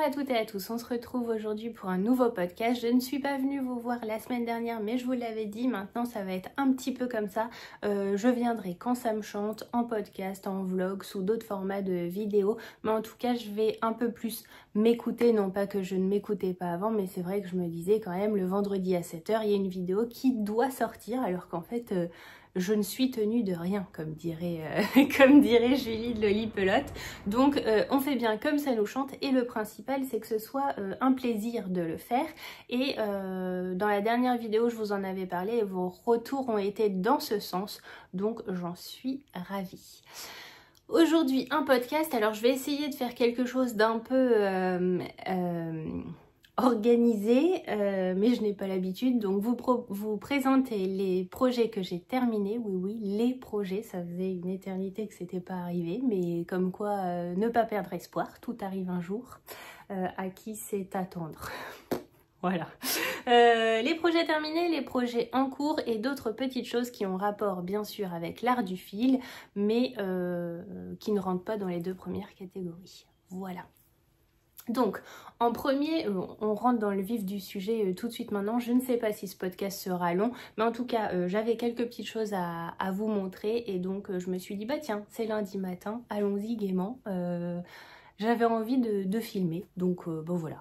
à toutes et à tous, on se retrouve aujourd'hui pour un nouveau podcast. Je ne suis pas venue vous voir la semaine dernière, mais je vous l'avais dit, maintenant ça va être un petit peu comme ça. Je viendrai quand ça me chante, en podcast, en vlog, sous d'autres formats de vidéos. Mais en tout cas, je vais un peu plus m'écouter, non pas que je ne m'écoutais pas avant, mais c'est vrai que je me disais quand même, le vendredi à 7 h, il y a une vidéo qui doit sortir, alors qu'en fait... je ne suis tenue de rien, comme dirait Julie de Lolipelote. Donc on fait bien comme ça nous chante et le principal c'est que ce soit un plaisir de le faire. Et dans la dernière vidéo je vous en avais parlé et vos retours ont été dans ce sens, donc j'en suis ravie. Aujourd'hui un podcast, alors je vais essayer de faire quelque chose d'un peu... organisé, mais je n'ai pas l'habitude, donc vous présenter les projets que j'ai terminés. Oui, les projets, ça faisait une éternité que c'était pas arrivé, mais comme quoi ne pas perdre espoir, tout arrive un jour, à qui c'est attendre. Voilà. Les projets terminés, les projets en cours et d'autres petites choses qui ont rapport bien sûr avec l'art du fil, mais qui ne rentrent pas dans les deux premières catégories. Voilà. Donc, en premier, on rentre dans le vif du sujet tout de suite maintenant. Je ne sais pas si ce podcast sera long, mais en tout cas, j'avais quelques petites choses à vous montrer. Et donc, je me suis dit, bah tiens, c'est lundi matin, allons-y gaiement. J'avais envie de filmer, donc bon voilà.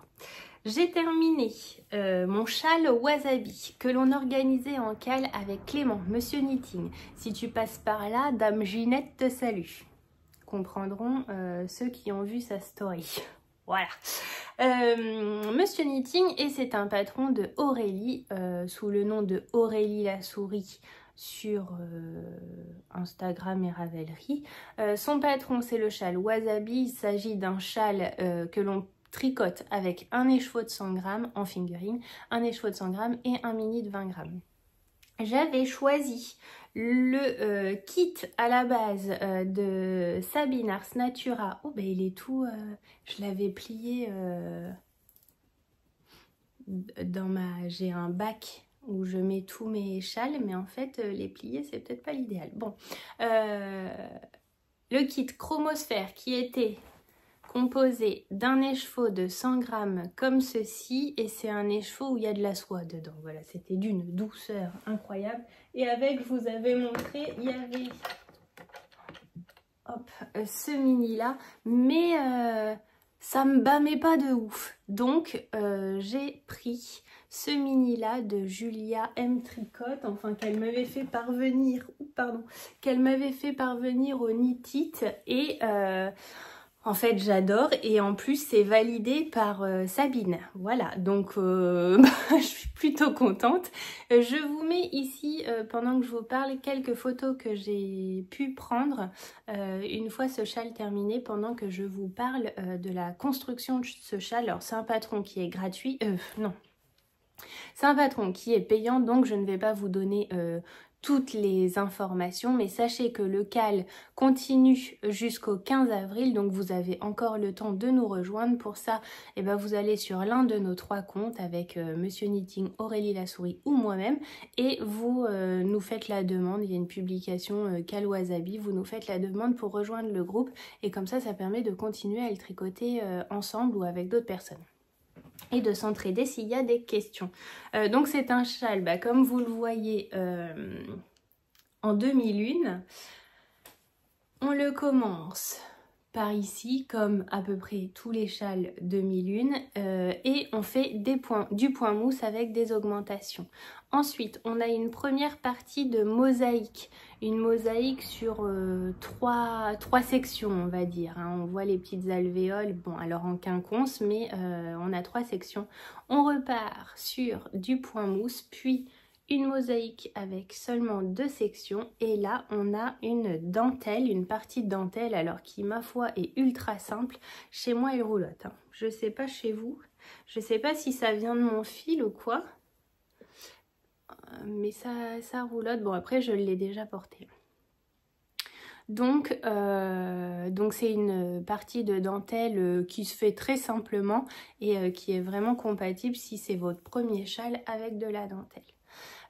J'ai terminé mon châle wasabi que l'on organisait en cale avec Clément, Monsieur Knitting. Si tu passes par là, Dame Ginette te salue. Comprendront ceux qui ont vu sa story. Voilà, Monsieur Knitting, et c'est un patron de Aurélie, sous le nom de Aurélie la souris sur Instagram et Ravelry. Son patron c'est le châle Wasabi, il s'agit d'un châle que l'on tricote avec un écheveau de 100 grammes en fingering, un écheveau de 100 grammes et un mini de 20 grammes. J'avais choisi le kit à la base de Sabine Ars Natura. Oh ben il est tout... je l'avais plié dans ma... J'ai un bac où je mets tous mes châles, mais en fait les plier c'est peut-être pas l'idéal. Bon, le kit Chromosphère qui était... composé d'un écheveau de 100 grammes comme ceci, et c'est un écheveau où il y a de la soie dedans. Voilà, c'était d'une douceur incroyable. Et avec, je vous avais montré, il y avait hop, ce mini là, mais ça me bâmait pas de ouf. Donc j'ai pris ce mini là de Julia M Tricote, enfin qu'elle m'avait fait parvenir, qu'elle m'avait fait parvenir au Knit It, et en fait, j'adore, et en plus, c'est validé par Sabine. Voilà, donc je suis plutôt contente. Je vous mets ici, pendant que je vous parle, quelques photos que j'ai pu prendre une fois ce châle terminé, pendant que je vous parle de la construction de ce châle. Alors, c'est un patron qui est gratuit. Non. C'est un patron qui est payant, donc je ne vais pas vous donner... toutes les informations, mais sachez que le cale continue jusqu'au 15 avril, donc vous avez encore le temps de nous rejoindre. Pour ça, eh ben, vous allez sur l'un de nos 3 comptes avec Monsieur Knitting, Aurélie la souris ou moi-même, et vous nous faites la demande. Il y a une publication Cale Wasabi, vous nous faites la demande pour rejoindre le groupe, et comme ça permet de continuer à le tricoter ensemble ou avec d'autres personnes. Et de s'entraider s'il y a des questions. Donc c'est un châle, bah, comme vous le voyez, en demi-lune. On le commence par ici, comme à peu près tous les châles demi-lune, et on fait du point mousse avec des augmentations. Ensuite, on a une première partie de mosaïque, une mosaïque sur trois sections, on va dire. Hein. On voit les petites alvéoles, bon alors en quinconce, mais on a 3 sections. On repart sur du point mousse, puis une mosaïque avec seulement 2 sections, et là on a une dentelle, une partie de dentelle, alors qui ma foi est ultra simple. Chez moi elle roulotte, hein. Je sais pas chez vous, je sais pas si ça vient de mon fil ou quoi, mais ça roulotte. Bon après je l'ai déjà porté. Donc c'est une partie de dentelle qui se fait très simplement et qui est vraiment compatible si c'est votre premier châle avec de la dentelle.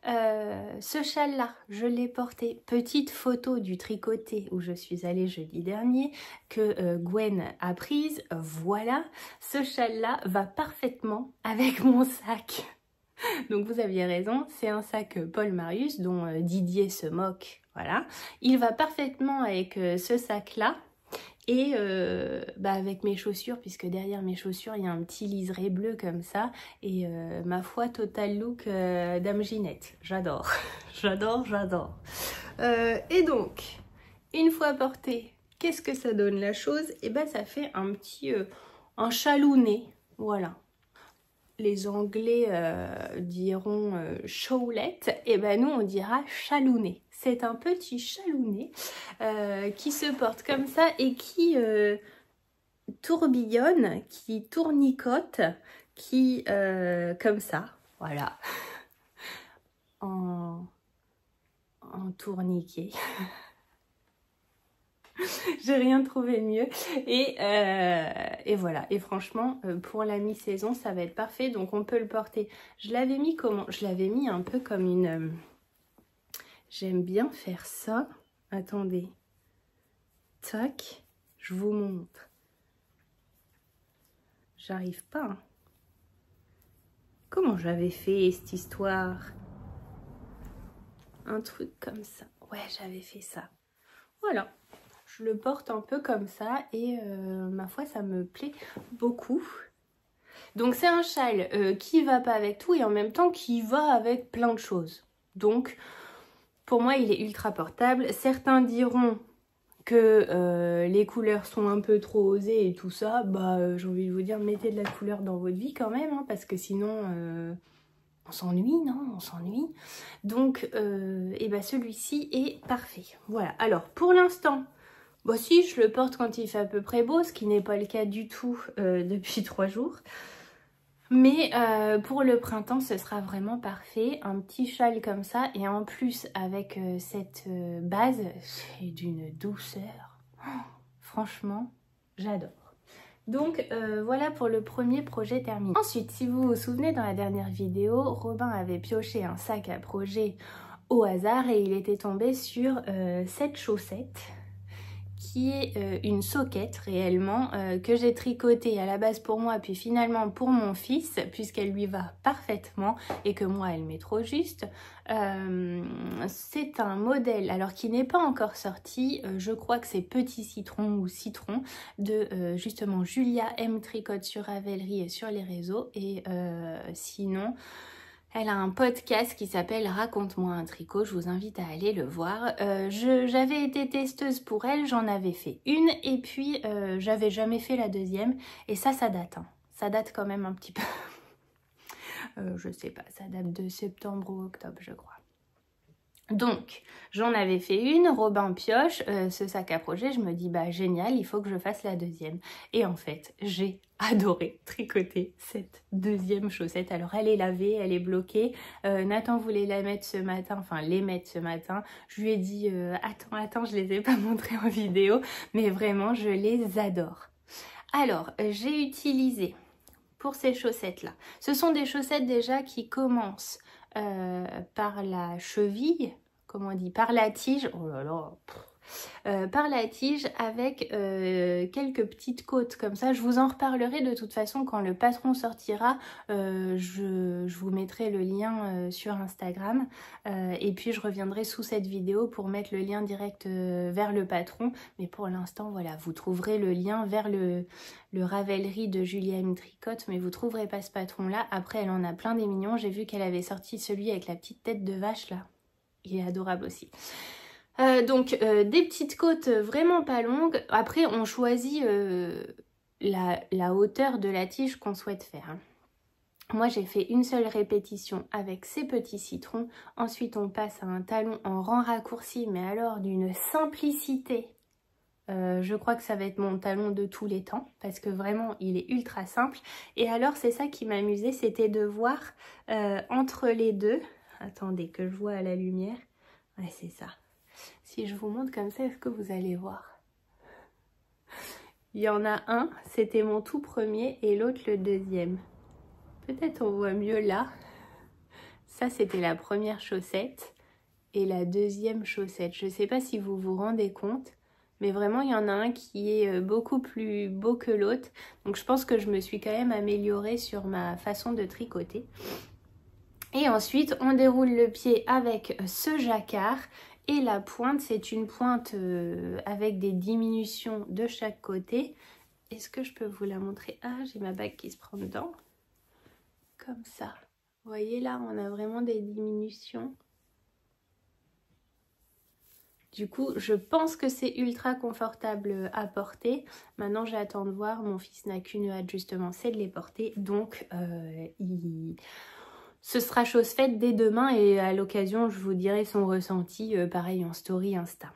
Ce châle-là, je l'ai porté. Petite photo du tricoté où je suis allée jeudi dernier, que Gwen a prise. Voilà, ce châle-là va parfaitement avec mon sac. Donc vous aviez raison, c'est un sac Paul Marius dont Didier se moque. Voilà, il va parfaitement avec ce sac-là. Et avec mes chaussures, puisque derrière mes chaussures, il y a un petit liseré bleu comme ça. Et ma foi, total look Dame Ginette. J'adore, j'adore, j'adore. Et donc, une fois porté, qu'est-ce que ça donne la chose? Et ben ça fait un petit, un chalounet, voilà. Les Anglais diront chaulette, et ben nous on dira chalounet. C'est un petit chalounet qui se porte comme ça et qui tourbillonne, qui tournicote, qui comme ça, voilà, en tourniquet. J'ai rien trouvé de mieux. Et voilà. Et franchement, pour la mi-saison, ça va être parfait. Donc, on peut le porter. Je l'avais mis comment? Je l'avais mis un peu comme une... J'aime bien faire ça. Attendez. Tac. Je vous montre. J'arrive pas. Hein. Comment j'avais fait cette histoire? Un truc comme ça. Ouais, j'avais fait ça. Voilà. Je le porte un peu comme ça et ma foi ça me plaît beaucoup. Donc c'est un châle qui va pas avec tout et en même temps qui va avec plein de choses. Donc pour moi il est ultra portable. Certains diront que les couleurs sont un peu trop osées et tout ça. Bah j'ai envie de vous dire mettez de la couleur dans votre vie quand même hein, parce que sinon... on s'ennuie, non? On s'ennuie. Donc, celui-ci est parfait. Voilà. Alors, pour l'instant, bon, si, je le porte quand il fait à peu près beau, ce qui n'est pas le cas du tout depuis 3 jours. Mais pour le printemps, ce sera vraiment parfait. Un petit châle comme ça. Et en plus, avec cette base, c'est d'une douceur. Oh, franchement, j'adore. Donc voilà pour le premier projet terminé. Ensuite, si vous vous souvenez, dans la dernière vidéo, Robin avait pioché un sac à projet au hasard et il était tombé sur cette chaussette qui est une soquette réellement que j'ai tricotée à la base pour moi puis finalement pour mon fils puisqu'elle lui va parfaitement et que moi elle m'est trop juste. C'est un modèle alors qui n'est pas encore sorti, je crois que c'est Petit Citron ou Citron de justement Julia M Tricote sur Ravelry et sur les réseaux et sinon... Elle a un podcast qui s'appelle Raconte-moi un tricot, je vous invite à aller le voir. J'avais été testeuse pour elle, j'en avais fait une et puis j'avais jamais fait la deuxième. Et ça date, hein. Ça date quand même un petit peu. Je sais pas, ça date de septembre ou octobre je crois. Donc, j'en avais fait une, Robin pioche, ce sac à projet, je me dis bah génial, il faut que je fasse la deuxième. Et en fait, j'ai adoré tricoter cette deuxième chaussette. Alors elle est lavée, elle est bloquée. Nathan voulait la mettre ce matin, enfin les mettre ce matin. Je lui ai dit attends, je les ai pas montrées en vidéo, mais vraiment je les adore. Alors, j'ai utilisé pour ces chaussettes là. Ce sont des chaussettes déjà qui commencent par la cheville, comment on dit, par la tige, oh là là, par la tige avec quelques petites côtes comme ça. Je vous en reparlerai de toute façon quand le patron sortira. Je vous mettrai le lien sur Instagram et puis je reviendrai sous cette vidéo pour mettre le lien direct vers le patron. Mais pour l'instant, voilà, vous trouverez le lien vers le Ravelry de Julia M Tricote, mais vous trouverez pas ce patron là. Après, elle en a plein des mignons. J'ai vu qu'elle avait sorti celui avec la petite tête de vache là. Il est adorable aussi. Donc des petites côtes vraiment pas longues. Après on choisit la hauteur de la tige qu'on souhaite faire. Hein. Moi j'ai fait une seule répétition avec ces petits citrons. Ensuite on passe à un talon en rang raccourci, mais alors d'une simplicité. Je crois que ça va être mon talon de tous les temps parce que vraiment il est ultra simple. Et alors c'est ça qui m'amusait, c'était de voir entre les deux. Attendez que je vois à la lumière. Ouais c'est ça. Si je vous montre comme ça, est-ce que vous allez voir? Il y en a un, c'était mon tout premier et l'autre le deuxième. Peut-être on voit mieux là. Ça, c'était la première chaussette et la deuxième chaussette. Je ne sais pas si vous vous rendez compte, mais vraiment, il y en a un qui est beaucoup plus beau que l'autre. Donc, je pense que je me suis quand même améliorée sur ma façon de tricoter. Et ensuite, on déroule le pied avec ce jacquard. Et la pointe, c'est une pointe avec des diminutions de chaque côté. Est-ce que je peux vous la montrer? Ah, j'ai ma bague qui se prend dedans. Comme ça. Vous voyez là, on a vraiment des diminutions. Du coup, je pense que c'est ultra confortable à porter. Maintenant, j'attends de voir. Mon fils n'a qu'une hâte justement, c'est de les porter. Donc, ce sera chose faite dès demain. Et à l'occasion, je vous dirai son ressenti, pareil en story Insta.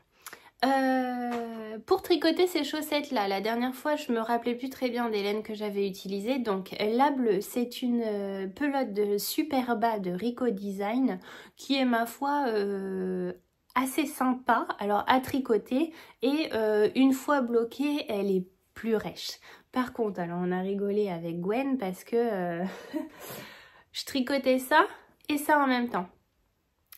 Pour tricoter ces chaussettes là, la dernière fois je me rappelais plus très bien des laines que j'avais utilisées. Donc la bleue, c'est une pelote de super bas de Rico Design qui est ma foi assez sympa alors à tricoter et une fois bloquée elle est plus rêche. Par contre, alors on a rigolé avec Gwen parce que je tricotais ça et ça en même temps.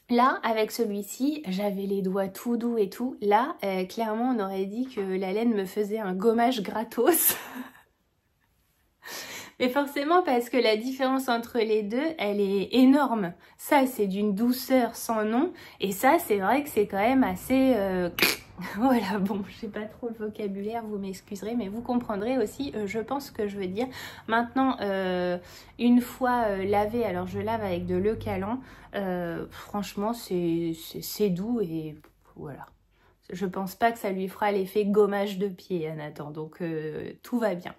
Là, avec celui-ci, j'avais les doigts tout doux et tout. Là, clairement, on aurait dit que la laine me faisait un gommage gratos. Mais forcément, parce que la différence entre les deux, elle est énorme. Ça, c'est d'une douceur sans nom. Et ça, c'est vrai que c'est quand même assez... Voilà, bon, je sais pas trop le vocabulaire, vous m'excuserez, mais vous comprendrez aussi, je pense ce que je veux dire. Maintenant, une fois lavé, alors je lave avec de l'eau calant, franchement, c'est doux et voilà. Je pense pas que ça lui fera l'effet gommage de pied à Nathan, donc tout va bien.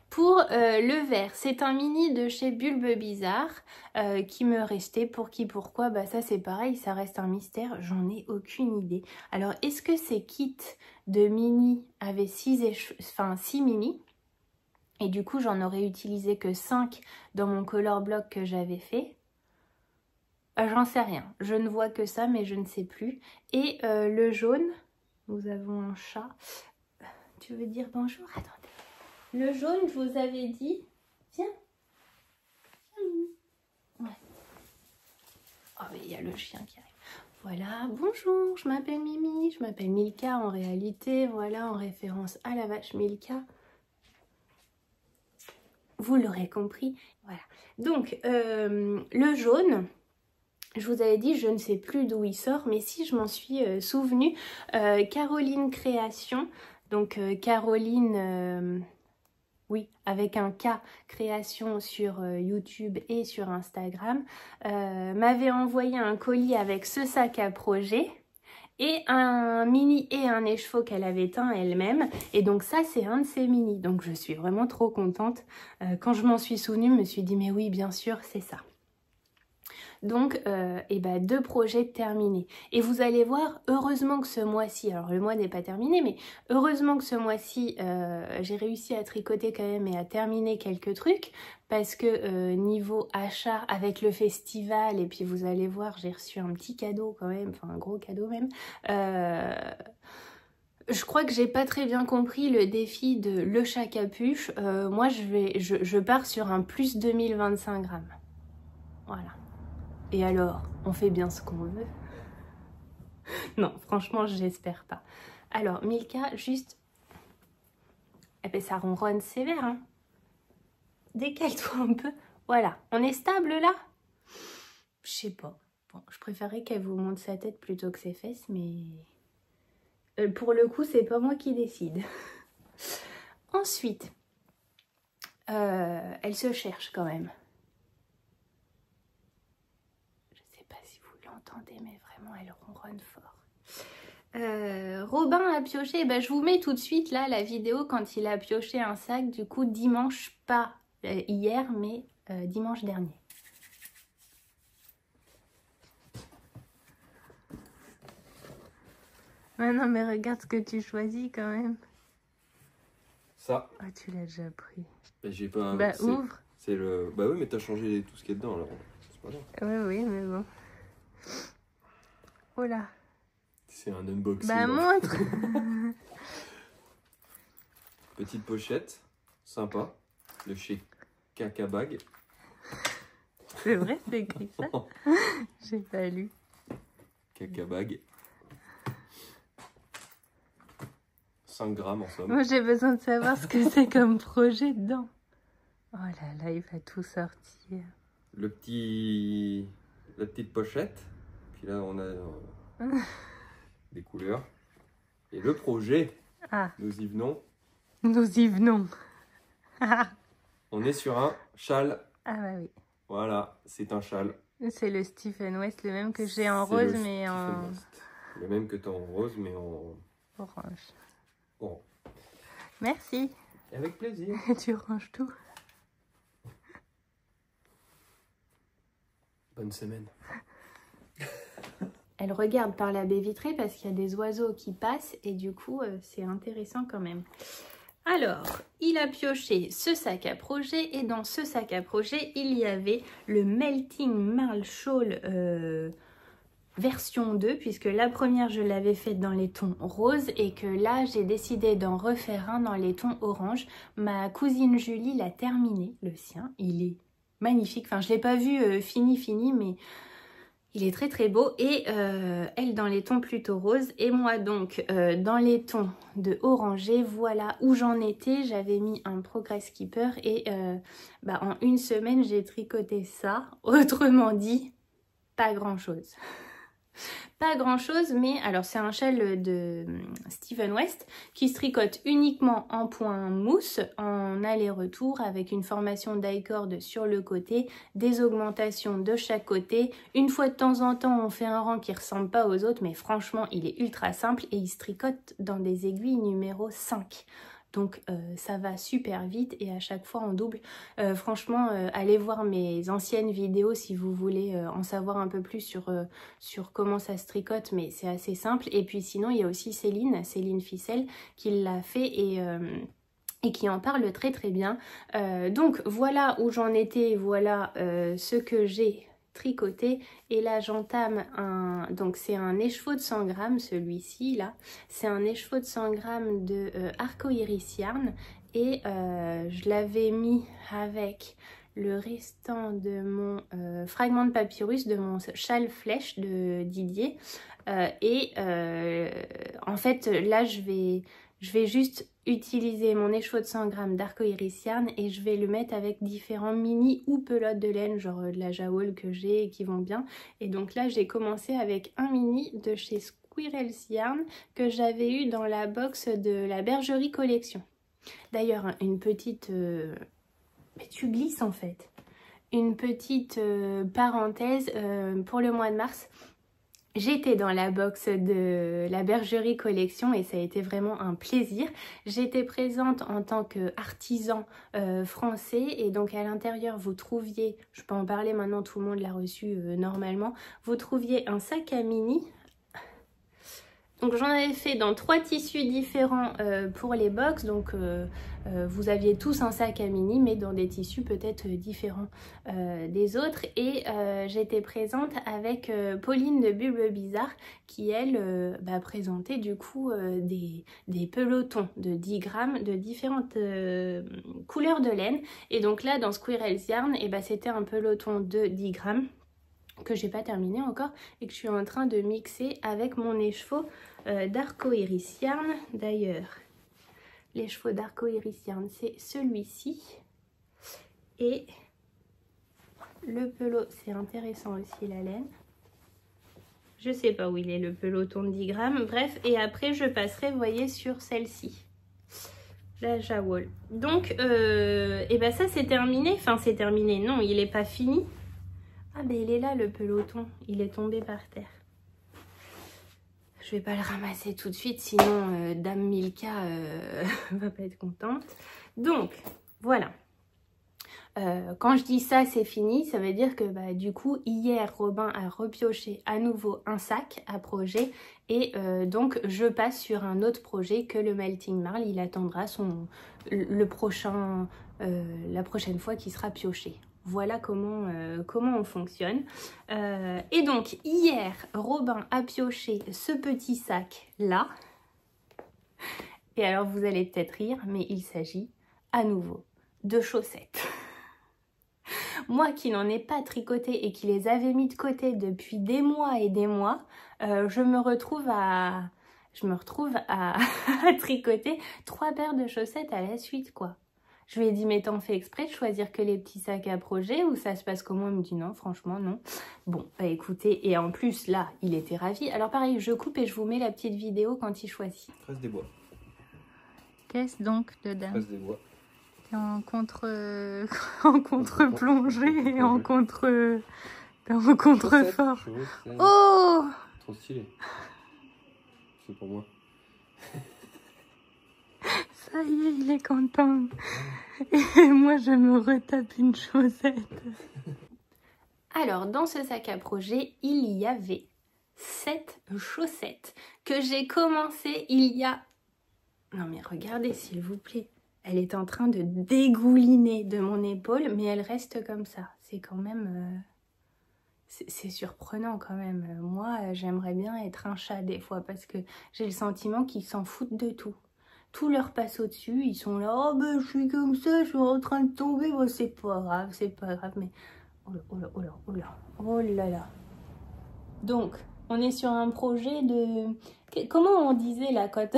Pour le vert, c'est un mini de chez Bulbe Bizarre qui me restait. Pour qui, pourquoi? Bah ça c'est pareil, ça reste un mystère, j'en ai aucune idée. Alors est-ce que ces kits de mini avaient 6 mini? Et du coup j'en aurais utilisé que 5 dans mon color block que j'avais fait. J'en sais rien, je ne vois que ça mais je ne sais plus. Et le jaune, nous avons un chat. Tu veux dire bonjour? Attendez. Le jaune, je vous avais dit... Tiens. Ouais. Oh, mais il y a le chien qui arrive. Voilà, bonjour, je m'appelle Mimi, je m'appelle Milka en réalité. Voilà, en référence à la vache Milka. Vous l'aurez compris. Voilà. Donc, le jaune... Je vous avais dit, je ne sais plus d'où il sort, mais si je m'en suis souvenue, Caroline Création, donc Caroline... oui, avec un K création sur YouTube et sur Instagram, m'avait envoyé un colis avec ce sac à projet et un mini et un écheveau qu'elle avait teint elle-même. Et donc ça, c'est un de ces mini. Donc je suis vraiment trop contente. Quand je m'en suis souvenue, je me suis dit, mais oui, bien sûr, c'est ça. Donc, deux projets terminés. Et vous allez voir, heureusement que ce mois-ci, alors le mois n'est pas terminé, mais heureusement que ce mois-ci, j'ai réussi à tricoter quand même et à terminer quelques trucs, parce que niveau achat avec le festival, et puis vous allez voir, j'ai reçu un petit cadeau quand même, enfin un gros cadeau même, je crois que j'ai pas très bien compris le défi de le chat capuche. Moi, je pars sur un plus 2025 grammes. Voilà. Et alors, on fait bien ce qu'on veut? Non, franchement, j'espère pas. Alors, Milka, juste... Eh ben, ça ronronne sévère, hein. Décale-toi un peu. Voilà, on est stable, là? Je sais pas. Bon, je préférerais qu'elle vous montre sa tête plutôt que ses fesses, mais... pour le coup, c'est pas moi qui décide. Ensuite, elle se cherche quand même. Entendez, mais vraiment elle ronronne fort. Robin a pioché, ben, je vous mets tout de suite là la vidéo quand il a pioché un sac, du coup dimanche, pas hier mais dimanche dernier. Ah non mais regarde ce que tu choisis quand même. Ça. Ah, tu l'as déjà pris. Bah, j'ai pas. Bah ouvre. C'est le. Bah oui mais t'as changé tout ce qui est dedans alors. C'est pas grave. Oui mais bon. Oh là. C'est un unboxing. Bah montre. Petite pochette, sympa, de chez Caca Bag. C'est vrai, c'est écrit ça. J'ai pas lu. Caca-bag. 5 grammes en somme. Moi, j'ai besoin de savoir ce que c'est comme projet dedans. Oh là là, il va tout sortir. La petite pochette. Puis là, on a des couleurs. Et le projet, nous y venons. Nous y venons. On est sur un châle. Ah bah oui. Voilà, c'est un châle. C'est le Stephen West, le même que j'ai en rose, mais en... Le même que tu as en rose, mais en... orange. Orange. Merci. Avec plaisir. Tu ranges tout. Bonne semaine. Elle regarde par la baie vitrée parce qu'il y a des oiseaux qui passent et du coup, c'est intéressant quand même. Alors, il a pioché ce sac à projet et dans ce sac à projet, il y avait le Melting Marl Shawl version 2 puisque la première, je l'avais faite dans les tons roses et que là, j'ai décidé d'en refaire un dans les tons orange. Ma cousine Julie l'a terminé, le sien. Il est magnifique. Enfin, je ne l'ai pas vu fini, mais... il est très très beau et elle dans les tons plutôt roses et moi donc dans les tons de orangé. Voilà où j'en étais. J'avais mis un Progress Keeper et en une semaine j'ai tricoté ça. Autrement dit, pas grand chose. Pas grand chose, mais alors c'est un châle de Stephen West qui se tricote uniquement en point mousse, en aller-retour avec une formation die-cord sur le côté, des augmentations de chaque côté. Une fois de temps en temps, on fait un rang qui ressemble pas aux autres, mais franchement, il est ultra simple et il se tricote dans des aiguilles numéro 5. Donc ça va super vite et à chaque fois en double. Franchement, allez voir mes anciennes vidéos si vous voulez en savoir un peu plus sur comment ça se tricote, mais c'est assez simple. Et puis sinon, il y a aussi Céline Ficelle qui l'a fait et qui en parle très très bien. Donc voilà où j'en étais, voilà ce que j'ai tricoté et là j'entame donc c'est un écheveau de 100 grammes celui-ci là, c'est un écheveau de 100 grammes de Arcoiris Yarn et je l'avais mis avec le restant de mon fragment de papyrus de mon châle flèche de Didier en fait là je vais juste utiliser mon écheveau de 100 grammes d'Arcoiris Yarn et je vais le mettre avec différents mini ou pelotes de laine, genre de la Jawoll que j'ai et qui vont bien. Et donc là, j'ai commencé avec un mini de chez Squirrels Yarn que j'avais eu dans la box de la Bergerie Collection. D'ailleurs, une petite... Mais tu glisses en fait. Une petite parenthèse pour le mois de mars. J'étais dans la box de la Bergerie Collection et ça a été vraiment un plaisir. J'étais présente en tant qu'artisan français et donc à l'intérieur vous trouviez, je peux en parler maintenant, tout le monde l'a reçu normalement, vous trouviez un sac à mini. Donc j'en avais fait dans 3 tissus différents pour les box, donc vous aviez tous un sac à mini mais dans des tissus peut-être différents des autres et j'étais présente avec Pauline de Bulbe Bizarre qui elle présentait du coup des pelotons de 10 grammes de différentes couleurs de laine et donc là dans Squirrels Yarn c'était un peloton de 10 grammes que j'ai pas terminé encore et que je suis en train de mixer avec mon écheveau d'Arcoiris Yarn. D'ailleurs, l'écheveau d'Arcoiris Yarn, c'est celui-ci. Et le pelot, c'est intéressant aussi la laine. Je sais pas où il est le peloton de 10 grammes. Bref, et après je passerai, vous voyez, sur celle-ci. La Jawoll. Donc, ça c'est terminé. Enfin, c'est terminé. Non, il est pas fini. Ah ben il est là le peloton, il est tombé par terre. Je vais pas le ramasser tout de suite, sinon Dame Milka va pas être contente. Donc voilà. Quand je dis ça c'est fini, ça veut dire que du coup hier Robin a repioché à nouveau un sac à projet et donc je passe sur un autre projet que le Melting Marl. Il attendra la prochaine fois qu'il sera pioché. Voilà comment on fonctionne. Et donc, hier, Robin a pioché ce petit sac-là. Et alors, vous allez peut-être rire, mais il s'agit à nouveau de chaussettes. moi qui n'en ai pas tricoté et qui les avais mis de côté depuis des mois et des mois, je me retrouve à tricoter 3 paires de chaussettes à la suite, quoi. Je lui ai dit, mais t'en fais exprès de choisir que les petits sacs à projet ou ça se passe comment? Il me dit non, franchement non. Bon, bah écoutez, et en plus là, il était ravi. Alors pareil, je coupe et je vous mets la petite vidéo quand il choisit. Tresse des bois. Qu'est-ce donc dedans? Tresse des bois. T'es en contre-plongée et en contre-fort. Oh! Trop stylé. C'est pour moi. Ça y est, il est content. Et moi, je me retape une chaussette. Alors, dans ce sac à projet, il y avait 7 chaussettes que j'ai commencé il y a... Non mais regardez, s'il vous plaît. Elle est en train de dégouliner de mon épaule, mais elle reste comme ça. C'est quand même... C'est surprenant quand même. Moi, j'aimerais bien être un chat des fois parce que j'ai le sentiment qu'ils s'en foutent de tout. Tout leur passe au-dessus, ils sont là, oh ben je suis comme ça, je suis en train de tomber, bon, c'est pas grave, mais oh là, oh là, oh là, oh là, oh là là. Donc, on est sur un projet de... Comment on disait là quand,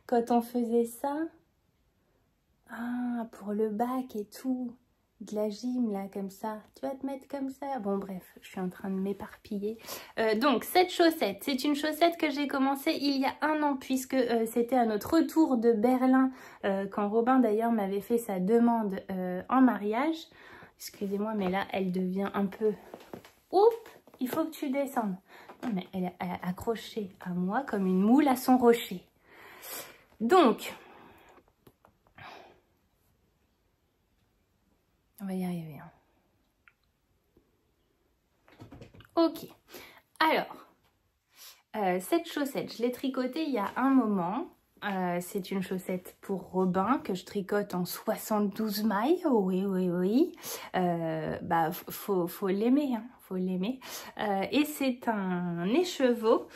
quand on faisait ça? Ah, pour le bac et tout, de la gym là, comme ça, tu vas te mettre comme ça. Bon bref, je suis en train de m'éparpiller. Donc cette chaussette, c'est une chaussette que j'ai commencée il y a 1 an puisque c'était à notre retour de Berlin, quand Robin d'ailleurs m'avait fait sa demande en mariage. Excusez-moi, mais là elle devient un peu... Oups, il faut que tu descendes. Non mais elle est accrochée à moi comme une moule à son rocher. Donc... on va y arriver. Ok. Alors, cette chaussette, je l'ai tricotée il y a un moment. C'est une chaussette pour Robin que je tricote en 72 mailles. Oui, oui, oui. Bah, faut l'aimer, hein. Faut l'aimer. Et c'est un écheveau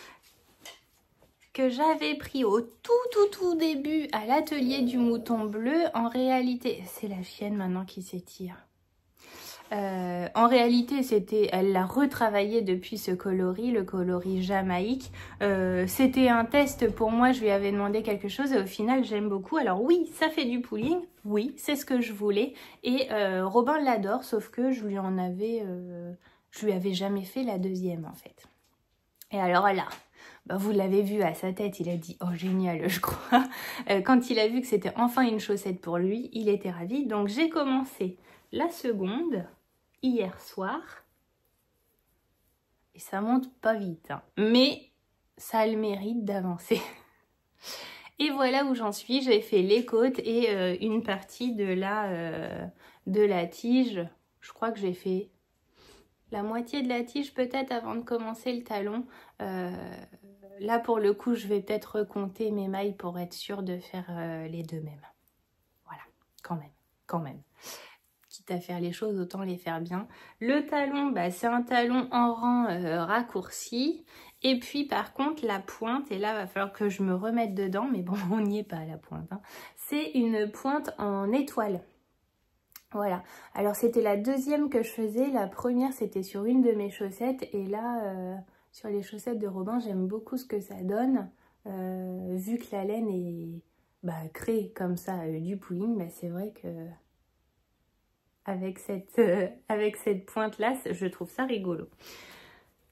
que j'avais pris au tout début à l'atelier du mouton bleu. En réalité, c'est la chienne maintenant qui s'étire. En réalité, elle l'a retravaillé depuis ce coloris, le coloris Jamaïque. C'était un test pour moi, je lui avais demandé quelque chose et au final, j'aime beaucoup. Alors oui, ça fait du pooling, oui, c'est ce que je voulais. Et Robin l'adore, sauf que je lui avais jamais fait la deuxième en fait. Et alors là... bah vous l'avez vu à sa tête, il a dit « Oh génial, je crois ». Quand il a vu que c'était enfin une chaussette pour lui, il était ravi. Donc j'ai commencé la seconde hier soir. Et ça monte pas vite, hein. Mais ça a le mérite d'avancer. Et voilà où j'en suis. J'ai fait les côtes et une partie de la tige. Je crois que j'ai fait la moitié de la tige peut-être avant de commencer le talon. Là, pour le coup, je vais peut-être recompter mes mailles pour être sûre de faire les deux mêmes. Voilà, quand même. Quitte à faire les choses, autant les faire bien. Le talon, bah, c'est un talon en rang raccourci. Et puis, par contre, la pointe, et là, il va falloir que je me remette dedans, mais bon, on n'y est pas à la pointe, hein. C'est une pointe en étoile. Voilà. Alors, c'était la deuxième que je faisais. La première, c'était sur une de mes chaussettes. Et là... sur les chaussettes de Robin, j'aime beaucoup ce que ça donne. Vu que la laine est créée comme ça, du pooling, bah, c'est vrai que avec cette pointe-là, je trouve ça rigolo.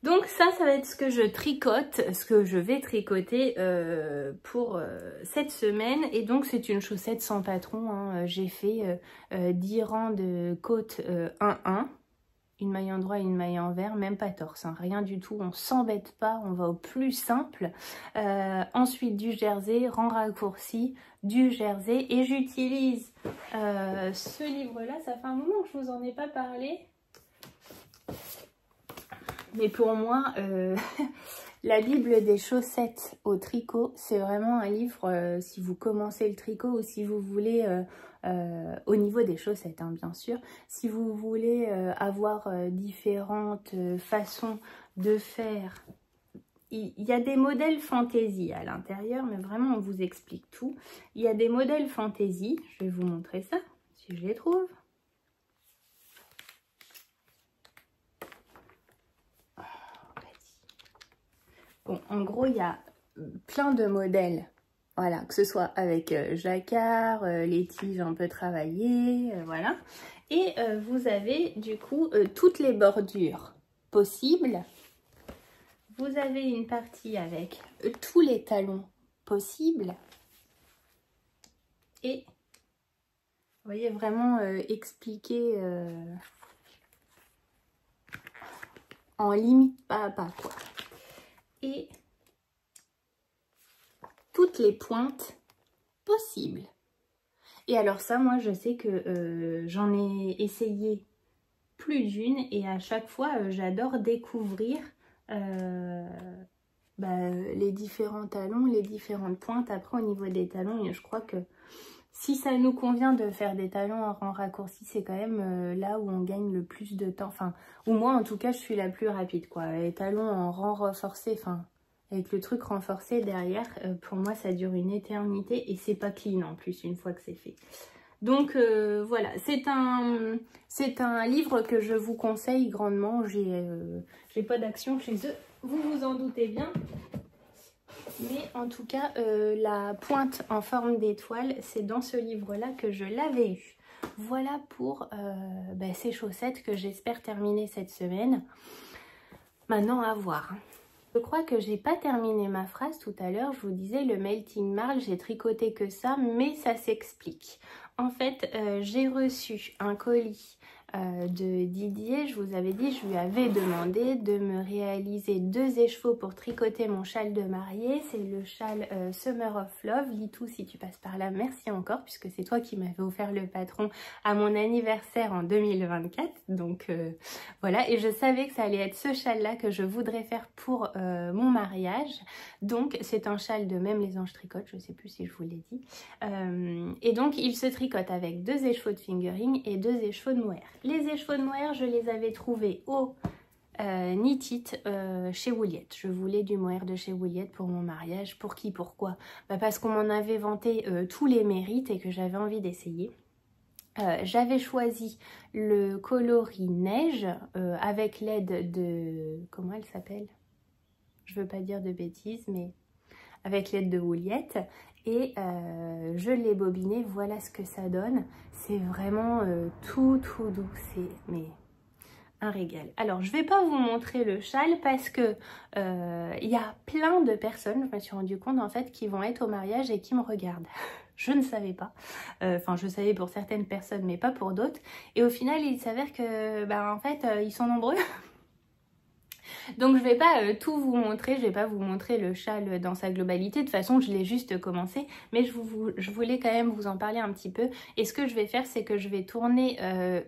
Donc ça va être ce que je tricote, ce que je vais tricoter pour cette semaine. Et donc c'est une chaussette sans patron, hein. J'ai fait 10 rangs de côte 1-1. Une maille en droit et une maille en vert, même pas torse, hein, rien du tout, on s'embête pas, on va au plus simple. Ensuite du jersey, rang raccourci, du jersey, et j'utilise ce livre-là, ça fait un moment que je vous en ai pas parlé. Mais pour moi, la Bible des chaussettes au tricot, c'est vraiment un livre, si vous commencez le tricot ou si vous voulez... au niveau des chaussettes, hein, bien sûr. Si vous voulez avoir différentes façons de faire, il y a des modèles fantaisie à l'intérieur, mais vraiment on vous explique tout. Il y a des modèles fantaisie, je vais vous montrer ça, si je les trouve. Bon, en gros, il y a plein de modèles. Voilà, que ce soit avec jacquard, les tiges un peu travaillées, voilà. Et vous avez du coup toutes les bordures possibles. Vous avez une partie avec tous les talons possibles. Et vous voyez vraiment expliqué en limite pas à pas, quoi. Et toutes les pointes possibles. Et alors ça, moi, je sais que j'en ai essayé plus d'une et à chaque fois, j'adore découvrir les différents talons, les différentes pointes. Après, au niveau des talons, je crois que si ça nous convient de faire des talons en raccourci, c'est quand même là où on gagne le plus de temps. Enfin, ou moi, en tout cas, je suis la plus rapide, quoi. Les talons en rang renforcé, enfin, avec le truc renforcé derrière, pour moi, ça dure une éternité et c'est pas clean en plus, une fois que c'est fait. Donc voilà, c'est un livre que je vous conseille grandement. J'ai pas d'action chez eux, vous vous en doutez bien. Mais en tout cas, la pointe en forme d'étoile, c'est dans ce livre-là que je l'avais eu. Voilà pour ces chaussettes que j'espère terminer cette semaine. Maintenant, à voir. Je crois que j'ai pas terminé ma phrase tout à l'heure. Je vous disais, le Melting Marl, j'ai tricoté que ça, mais ça s'explique. En fait, j'ai reçu un colis de Didier. Je vous avais dit, je lui avais demandé de me réaliser 2 écheveaux pour tricoter mon châle de mariée. C'est le châle Summer of Love. Litou, si tu passes par là, merci encore, puisque c'est toi qui m'avais offert le patron à mon anniversaire en 2024. Donc voilà, et je savais que ça allait être ce châle-là que je voudrais faire pour mon mariage. Donc c'est un châle de Même les Anges Tricotent, je ne sais plus si je vous l'ai dit. Et donc il se tricote avec 2 écheveaux de fingering et 2 écheveaux de mohair. Les écheveaux de mohair, je les avais trouvés au Knit It chez Wooliet. Je voulais du mohair de chez Wooliet pour mon mariage. Pour qui? Pourquoi? Parce qu'on m'en avait vanté tous les mérites et que j'avais envie d'essayer. J'avais choisi le coloris neige avec l'aide de... Comment elle s'appelle? Je veux pas dire de bêtises, mais avec l'aide de Wooliet. Et je l'ai bobiné, voilà ce que ça donne. C'est vraiment tout doux, c'est un régal. Alors je vais pas vous montrer le châle parce que y a plein de personnes, je me suis rendu compte en fait, qui vont être au mariage et qui me regardent. Je ne savais pas, enfin je savais pour certaines personnes mais pas pour d'autres. Et au final il s'avère que en fait ils sont nombreux. Donc je vais pas tout vous montrer, je vais pas vous montrer le châle dans sa globalité, de toute façon je l'ai juste commencé, mais je voulais quand même vous en parler un petit peu. Et ce que je vais faire, c'est que je vais tourner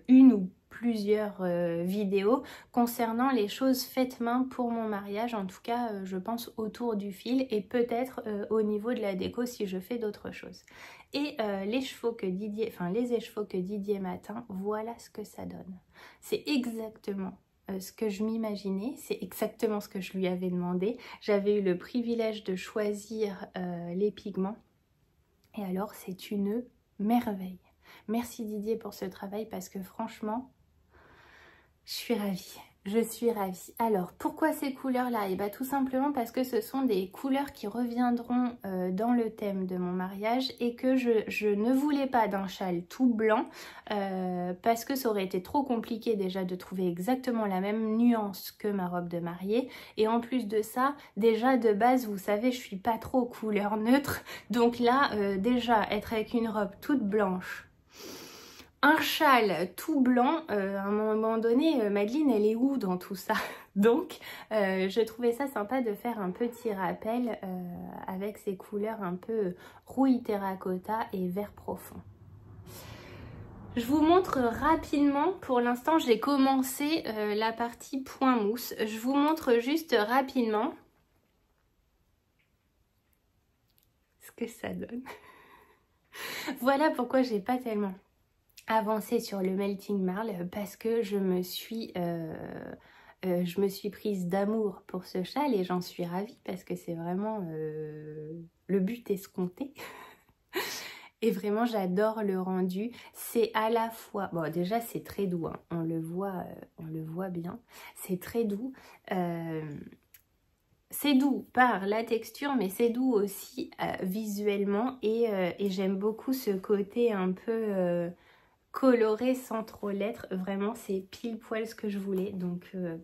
une ou plusieurs vidéos concernant les choses faites main pour mon mariage, en tout cas je pense autour du fil et peut-être au niveau de la déco si je fais d'autres choses. Et les écheveaux que Didier m'a teints, voilà ce que ça donne. C'est exactement ce que je m'imaginais, c'est exactement ce que je lui avais demandé. J'avais eu le privilège de choisir les pigments et alors c'est une merveille. Merci Didier pour ce travail parce que franchement, je suis ravie. Je suis ravie. Alors, pourquoi ces couleurs-là? Et tout simplement parce que ce sont des couleurs qui reviendront dans le thème de mon mariage et que je ne voulais pas d'un châle tout blanc parce que ça aurait été trop compliqué déjà de trouver exactement la même nuance que ma robe de mariée. Et en plus de ça, déjà de base, vous savez, je suis pas trop couleur neutre. Donc là, déjà, être avec une robe toute blanche, un châle tout blanc, à un moment donné, Madeleine, elle est où dans tout ça? Donc, je trouvais ça sympa de faire un petit rappel avec ces couleurs un peu rouille terracotta et vert profond. Je vous montre rapidement, pour l'instant j'ai commencé la partie point mousse. Je vous montre juste rapidement ce que ça donne. Voilà pourquoi j'ai pas tellement avancé sur le Melting Marl, parce que je me suis prise d'amour pour ce châle et j'en suis ravie parce que c'est vraiment le but escompté. Et vraiment j'adore le rendu. C'est à la fois, bon déjà c'est très doux, hein. On le voit bien, c'est très doux. c'est doux par la texture, mais c'est doux aussi visuellement. Et j'aime beaucoup ce côté un peu coloré sans trop l'être. Vraiment, c'est pile poil ce que je voulais. Donc, je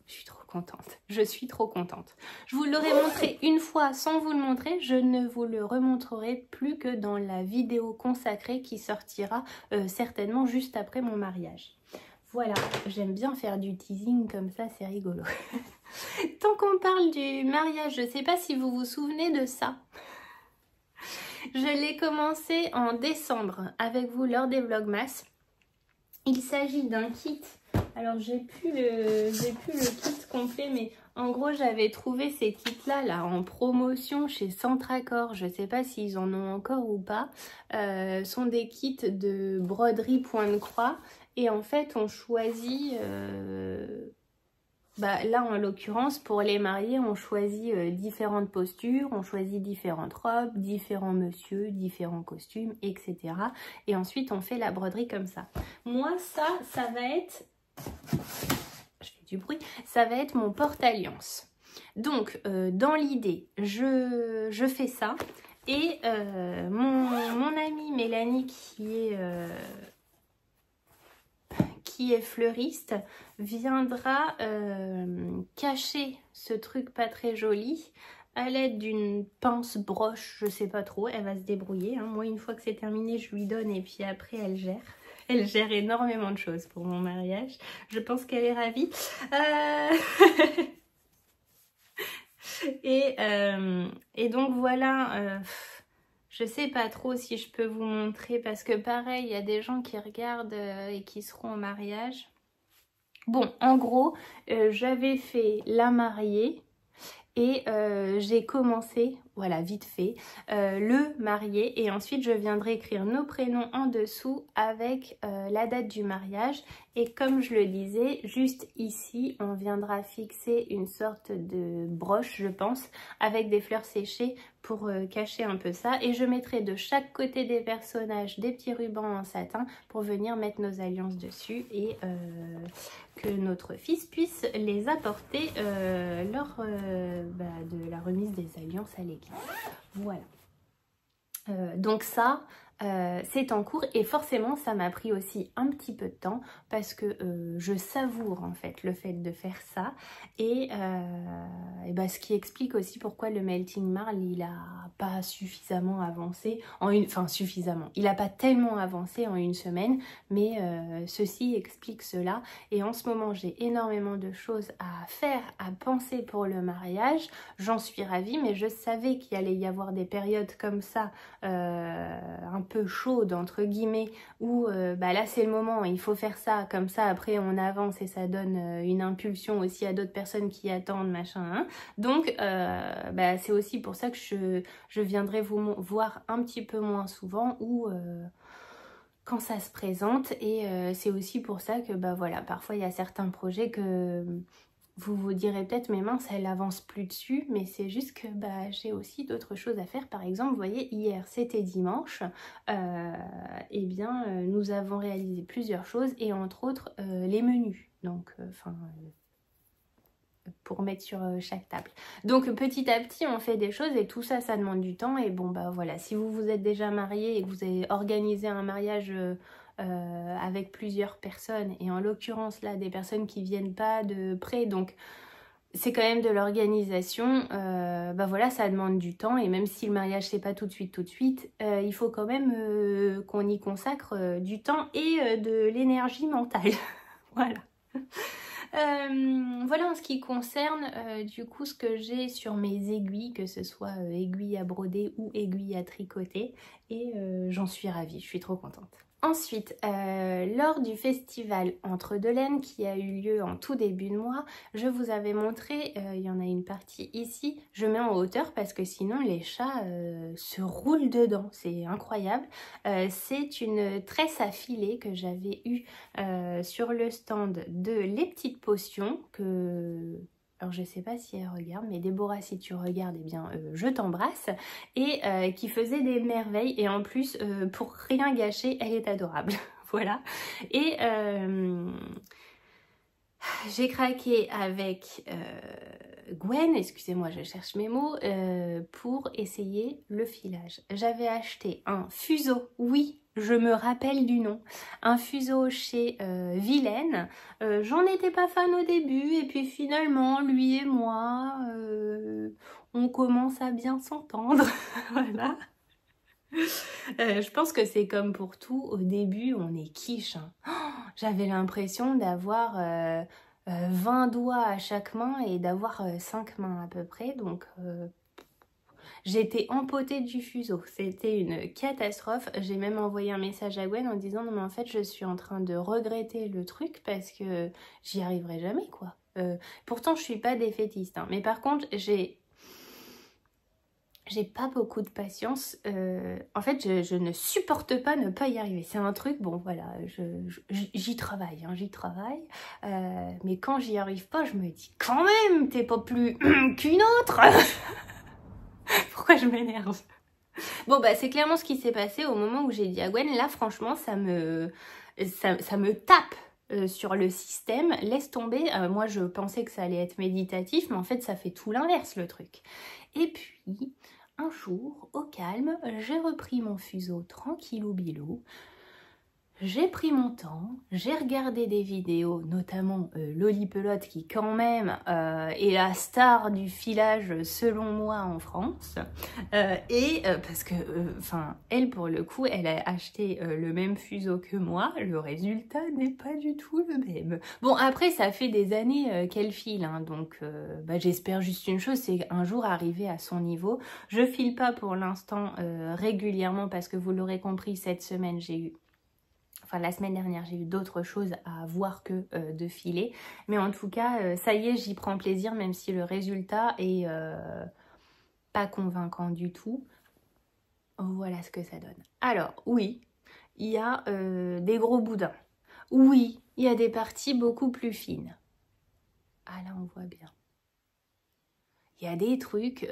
suis trop contente. Je suis trop contente. Je vous l'aurais montré une fois sans vous le montrer. Je ne vous le remontrerai plus que dans la vidéo consacrée qui sortira certainement juste après mon mariage. Voilà, j'aime bien faire du teasing comme ça, c'est rigolo. Tant qu'on parle du mariage, je ne sais pas si vous vous souvenez de ça. Je l'ai commencé en décembre avec vous lors des Vlogmas. Il s'agit d'un kit. Alors j'ai plus le kit complet, mais en gros j'avais trouvé ces kits là en promotion chez Centracor. Je ne sais pas s'ils en ont encore ou pas. Sont des kits de broderie point de croix. Et en fait on choisit... là en l'occurrence pour les mariés on choisit différentes postures, on choisit différentes robes, différents messieurs, différents costumes, etc. Et ensuite on fait la broderie comme ça. Moi ça va être, je fais du bruit, ça va être mon porte-alliance. Donc dans l'idée je fais ça et mon amie Mélanie qui est fleuriste viendra cacher ce truc pas très joli à l'aide d'une pince broche, je sais pas trop, elle va se débrouiller, hein. Moi une fois que c'est terminé je lui donne et puis après elle gère. Elle gère énormément de choses pour mon mariage, je pense qu'elle est ravie. Et donc voilà, je sais pas trop si je peux vous montrer parce que pareil, il y a des gens qui regardent et qui seront au mariage. Bon, en gros, j'avais fait la mariée et j'ai commencé, voilà, vite fait, le marié. Et ensuite, je viendrai écrire nos prénoms en dessous avec la date du mariage. Et comme je le disais, juste ici, on viendra fixer une sorte de broche, je pense, avec des fleurs séchées pour cacher un peu ça. Et je mettrai de chaque côté des personnages des petits rubans en satin pour venir mettre nos alliances dessus et que notre fils puisse les apporter lors de la remise des alliances à l'église. Voilà. Donc ça... c'est en cours et forcément ça m'a pris aussi un petit peu de temps parce que je savoure en fait le fait de faire ça et ce qui explique aussi pourquoi le melting marl il a pas suffisamment avancé il a pas tellement avancé en une semaine, mais ceci explique cela. Et en ce moment j'ai énormément de choses à faire, à penser pour le mariage. J'en suis ravie, mais je savais qu'il allait y avoir des périodes comme ça un peu chaude entre guillemets où là c'est le moment, il faut faire ça, comme ça après on avance et ça donne une impulsion aussi à d'autres personnes qui attendent machin, hein. Donc c'est aussi pour ça que je viendrai vous voir un petit peu moins souvent ou quand ça se présente. Et c'est aussi pour ça que voilà, parfois il y a certains projets que vous vous direz peut-être, mais mince, elle avance plus dessus, mais c'est juste que j'ai aussi d'autres choses à faire. Par exemple, vous voyez, hier c'était dimanche, nous avons réalisé plusieurs choses et entre autres les menus, donc pour mettre sur chaque table. Donc petit à petit on fait des choses et tout ça, ça demande du temps. Et bon voilà, si vous vous êtes déjà marié et que vous avez organisé un mariage avec plusieurs personnes, et en l'occurrence là des personnes qui viennent pas de près, donc c'est quand même de l'organisation, voilà, ça demande du temps. Et même si le mariage c'est pas tout de suite, il faut quand même qu'on y consacre du temps et de l'énergie mentale. Voilà. Voilà en ce qui concerne du coup ce que j'ai sur mes aiguilles, que ce soit aiguilles à broder ou aiguilles à tricoter, et j'en suis ravie, je suis trop contente. Ensuite, lors du festival Entre deux laines qui a eu lieu en tout début de mois, je vous avais montré, il y en a une partie ici, je mets en hauteur parce que sinon les chats se roulent dedans, c'est incroyable. C'est une tresse à filet que j'avais eue sur le stand de Les Petites Potions, que... alors je sais pas si elle regarde, mais Déborah, si tu regardes, eh bien je t'embrasse, et qui faisait des merveilles. Et en plus, pour rien gâcher, elle est adorable. Voilà. Et j'ai craqué avec Gwen, excusez-moi, je cherche mes mots, pour essayer le filage. J'avais acheté un fuseau, oui, je me rappelle du nom, un fuseau chez Vilaine. J'en étais pas fan au début et puis finalement, lui et moi, on commence à bien s'entendre, voilà. Je pense que c'est comme pour tout, au début on est quiche, hein. Oh, j'avais l'impression d'avoir 20 doigts à chaque main et d'avoir 5 mains à peu près, donc j'étais empotée du fuseau, c'était une catastrophe. J'ai même envoyé un message à Gwen en disant non mais en fait je suis en train de regretter le truc parce que j'y arriverai jamais quoi. Pourtant je suis pas défaitiste, hein, mais par contre j'ai pas beaucoup de patience. En fait, je ne supporte pas ne pas y arriver. C'est un truc, bon voilà, j'y travaille, hein, j'y travaille. Mais quand j'y arrive pas, je me dis quand même, t'es pas plus qu'une autre. Pourquoi je m'énerve? Bon bah c'est clairement ce qui s'est passé au moment où j'ai dit à Gwen, là franchement ça me tape sur le système, laisse tomber. Moi je pensais que ça allait être méditatif, mais en fait ça fait tout l'inverse le truc. Et puis un jour, au calme, j'ai repris mon fuseau tranquillou bilou. J'ai pris mon temps, j'ai regardé des vidéos, notamment Loli Pelote qui quand même est la star du filage selon moi en France. Parce que, elle pour le coup, elle a acheté le même fuseau que moi, le résultat n'est pas du tout le même. Bon après ça fait des années qu'elle file, hein, donc j'espère juste une chose, c'est un jour arriver à son niveau. Je file pas pour l'instant régulièrement parce que vous l'aurez compris, cette semaine j'ai eu... Enfin, la semaine dernière, j'ai eu d'autres choses à voir que de filer. Mais en tout cas, ça y est, j'y prends plaisir, même si le résultat est pas convaincant du tout. Voilà ce que ça donne. Alors, oui, il y a des gros boudins. Oui, il y a des parties beaucoup plus fines. Ah là, on voit bien. Il y a des trucs...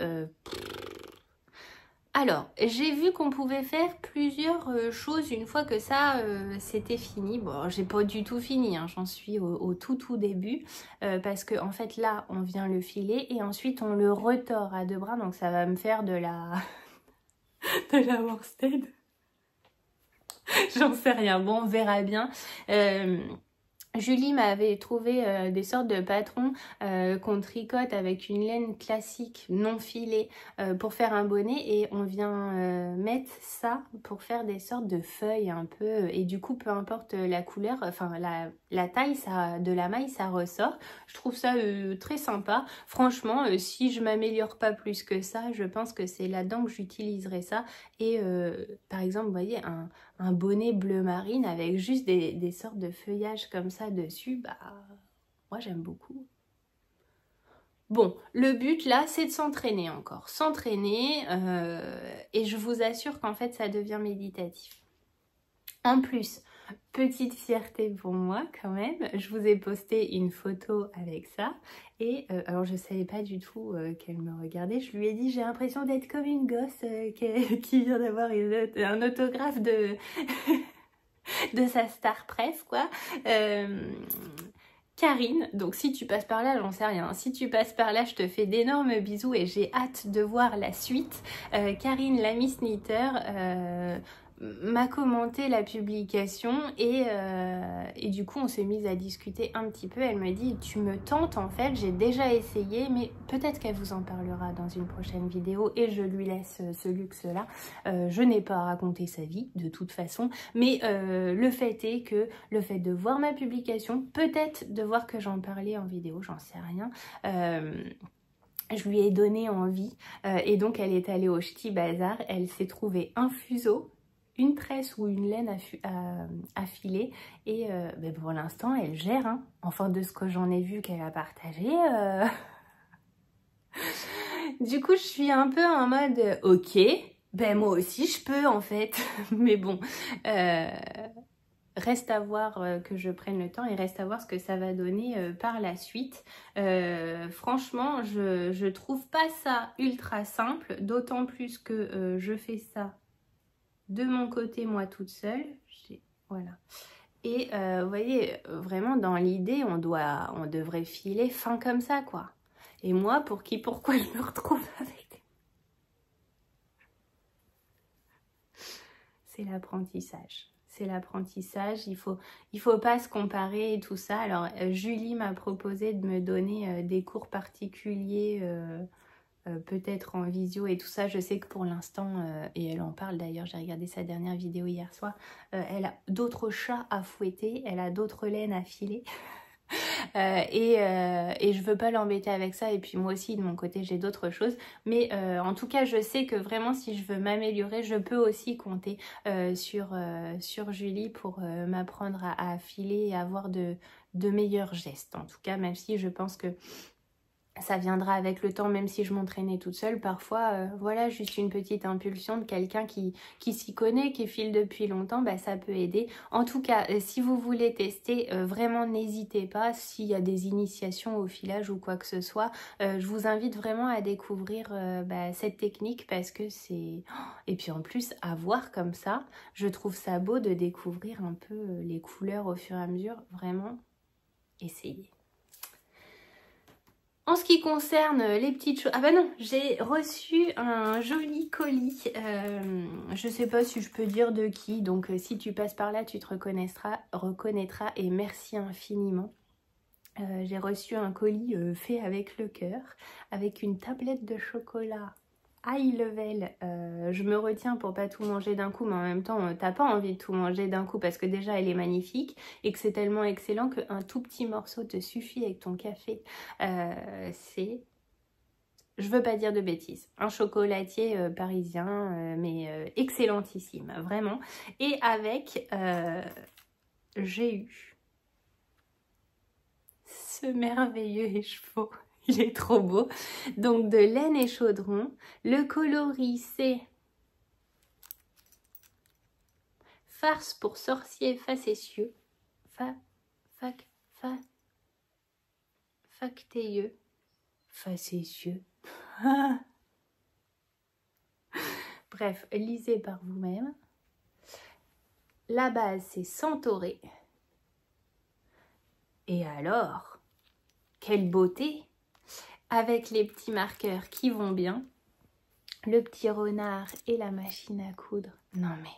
Alors, j'ai vu qu'on pouvait faire plusieurs choses une fois que ça c'était fini. Bon, j'ai pas du tout fini, hein, j'en suis au tout début. Parce que en fait là, on vient le filer et ensuite on le retord à deux bras. Donc ça va me faire de la... de la worsted. J'en sais rien, bon on verra bien. Julie m'avait trouvé des sortes de patrons qu'on tricote avec une laine classique non filée pour faire un bonnet et on vient mettre ça pour faire des sortes de feuilles un peu et du coup peu importe la couleur, enfin la taille de la maille ça ressort. Je trouve ça très sympa. Franchement si je m'améliore pas plus que ça, je pense que c'est là-dedans que j'utiliserai ça et par exemple vous voyez un bonnet bleu marine avec juste des sortes de feuillages comme ça dessus, bah moi j'aime beaucoup. Bon, le but là c'est de s'entraîner encore, s'entraîner et je vous assure qu'en fait ça devient méditatif. En plus, petite fierté pour moi quand même, je vous ai posté une photo avec ça et alors je savais pas du tout qu'elle me regardait, je lui ai dit j'ai l'impression d'être comme une gosse qui vient d'avoir un autographe de, de sa star presse quoi. Karine, donc si tu passes par là, j'en sais rien, si tu passes par là, je te fais d'énormes bisous et j'ai hâte de voir la suite. Karine, la Miss Knitter, m'a commenté la publication et du coup on s'est mise à discuter un petit peu. Elle me dit tu me tentes en fait, j'ai déjà essayé mais peut-être qu'elle vous en parlera dans une prochaine vidéo et je lui laisse ce luxe là. Je n'ai pas raconté sa vie de toute façon mais le fait est que le fait de voir ma publication, peut-être de voir que j'en parlais en vidéo, j'en sais rien, je lui ai donné envie et donc elle est allée au Ch'ti Bazar, elle s'est trouvée un fuseau, une tresse ou une laine à filer et pour l'instant elle gère, hein. Enfin de ce que j'en ai vu qu'elle a partagé. Du coup je suis un peu en mode ok, ben moi aussi je peux en fait, mais bon, reste à voir que je prenne le temps et reste à voir ce que ça va donner par la suite. Franchement je trouve pas ça ultra simple, d'autant plus que je fais ça de mon côté moi toute seule, voilà, Et vous voyez, vraiment dans l'idée, on devrait filer fin comme ça, quoi. Et moi, pourquoi je me retrouve avec... C'est l'apprentissage. C'est l'apprentissage, il faut pas se comparer et tout ça. Alors, Julie m'a proposé de me donner des cours particuliers, peut-être en visio et tout ça. Je sais que pour l'instant, et elle en parle d'ailleurs, j'ai regardé sa dernière vidéo hier soir, elle a d'autres chats à fouetter, elle a d'autres laines à filer. Et je veux pas l'embêter avec ça, et puis moi aussi de mon côté j'ai d'autres choses, mais en tout cas je sais que vraiment si je veux m'améliorer, je peux aussi compter sur Julie pour m'apprendre à filer et avoir de meilleurs gestes, en tout cas, même si je pense que ça viendra avec le temps, même si je m'entraînais toute seule. Parfois, voilà, juste une petite impulsion de quelqu'un qui s'y connaît, qui file depuis longtemps, bah, ça peut aider. En tout cas, si vous voulez tester, vraiment n'hésitez pas. S'il y a des initiations au filage ou quoi que ce soit, je vous invite vraiment à découvrir cette technique, parce que c'est... Et puis en plus, à voir comme ça, je trouve ça beau de découvrir un peu les couleurs au fur et à mesure. Vraiment, essayez. En ce qui concerne les petites choses... Ah bah non, j'ai reçu un joli colis. Je sais pas si je peux dire de qui, donc si tu passes par là, tu te reconnaîtras et merci infiniment. J'ai reçu un colis fait avec le cœur, avec une tablette de chocolat high level. Je me retiens pour pas tout manger d'un coup, mais en même temps t'as pas envie de tout manger d'un coup parce que déjà elle est magnifique et que c'est tellement excellent qu'un tout petit morceau te suffit avec ton café. C'est, je veux pas dire de bêtises, un chocolatier parisien, mais excellentissime, vraiment. Et avec, j'ai eu ce merveilleux écheveau. Il est trop beau. Donc de laine et chaudron. Le coloris c'est farce pour sorciers facétieux. Factéieux. Facétieux. Bref, lisez par vous-même. La base c'est centauré. Et alors, quelle beauté! Avec les petits marqueurs qui vont bien, le petit renard et la machine à coudre. Non mais,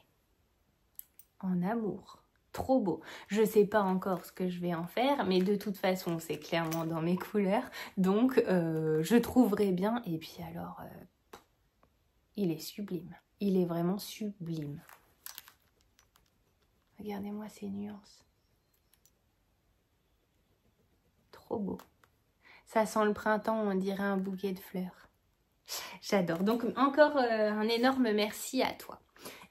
en amour, trop beau. Je sais pas encore ce que je vais en faire, mais de toute façon, c'est clairement dans mes couleurs. Donc, je trouverai bien. Et puis alors, il est sublime. Il est vraiment sublime. Regardez-moi ces nuances. Trop beau. Ça sent le printemps, on dirait un bouquet de fleurs. J'adore. Donc encore un énorme merci à toi.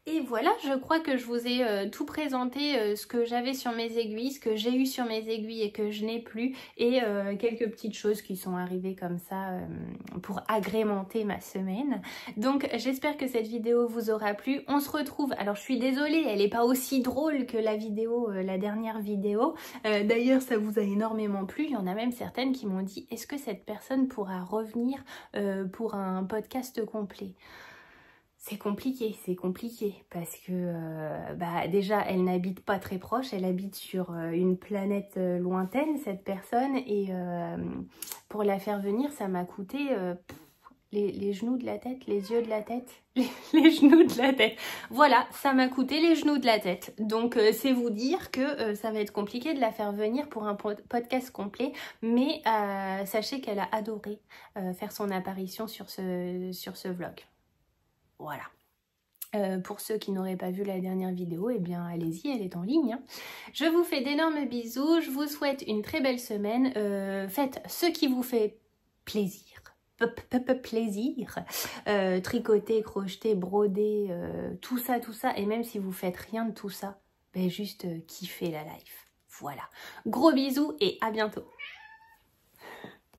Et voilà, je crois que je vous ai tout présenté, ce que j'avais sur mes aiguilles, ce que j'ai eu sur mes aiguilles et que je n'ai plus, et quelques petites choses qui sont arrivées comme ça pour agrémenter ma semaine. Donc j'espère que cette vidéo vous aura plu. On se retrouve, alors je suis désolée, elle n'est pas aussi drôle que la vidéo, la dernière vidéo. D'ailleurs ça vous a énormément plu, il y en a même certaines qui m'ont dit est-ce que cette personne pourra revenir pour un podcast complet? C'est compliqué parce que déjà elle n'habite pas très proche, elle habite sur une planète lointaine cette personne, et pour la faire venir ça m'a coûté les genoux de la tête, les yeux de la tête, les genoux de la tête. Voilà, ça m'a coûté les genoux de la tête. Donc c'est vous dire que ça va être compliqué de la faire venir pour un podcast complet, mais sachez qu'elle a adoré faire son apparition sur ce vlog. Voilà. Pour ceux qui n'auraient pas vu la dernière vidéo, eh bien allez-y, elle est en ligne. Hein. Je vous fais d'énormes bisous, je vous souhaite une très belle semaine. Faites ce qui vous fait plaisir. Tricoter, crocheter, broder, tout ça. Et même si vous faites rien de tout ça, ben juste kiffez la life. Voilà. Gros bisous et à bientôt.